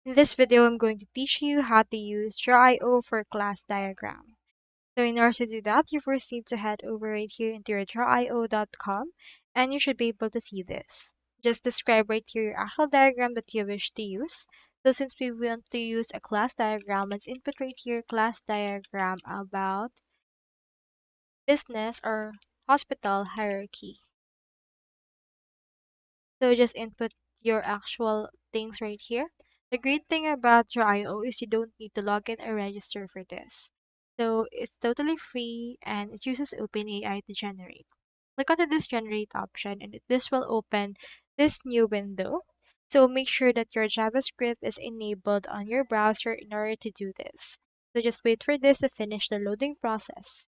In this video, I'm going to teach you how to use drawio for class diagram. So in order to do that, you first need to head over right here into your drawio.com and you should be able to see this. Just describe right here your actual diagram that you wish to use. So since we want to use a class diagram, let's input right here class diagram about business or hospital hierarchy. So just input your actual things right here. The great thing about drawio is you don't need to log in or register for this. So it's totally free and it uses OpenAI to generate. Click onto this generate option and this will open this new window. So make sure that your JavaScript is enabled on your browser in order to do this. So just wait for this to finish the loading process.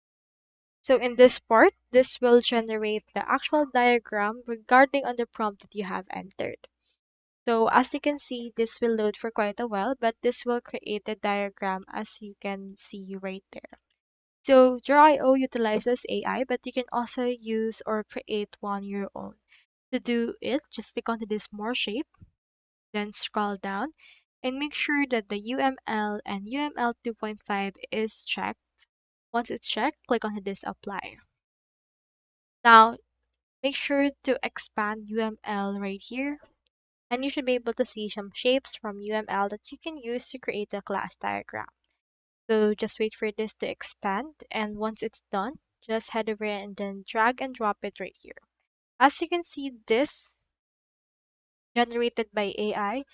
So in this part, this will generate the actual diagram regarding on the prompt that you have entered. So as you can see, this will load for quite a while, but this will create a diagram as you can see right there. So drawio utilizes AI, but you can also use or create one your own. To do it, just click onto this more shape, then scroll down, and make sure that the UML and UML 2.5 is checked. Once it's checked, click onto this apply. Now, make sure to expand UML right here, and you should be able to see some shapes from UML that you can use to create a class diagram. So just wait for this to expand, and once it's done, just head over and then drag and drop it right here. As you can see, this generated by AI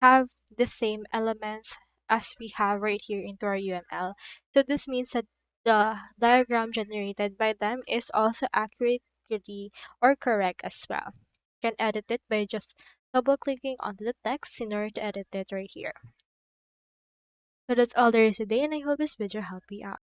have the same elements as we have right here into our UML. So this means that the diagram generated by them is also accurately or correct as well. You can edit it by just double clicking onto the text in order to edit it right here. So that's all there is today, and I hope this video helped you out.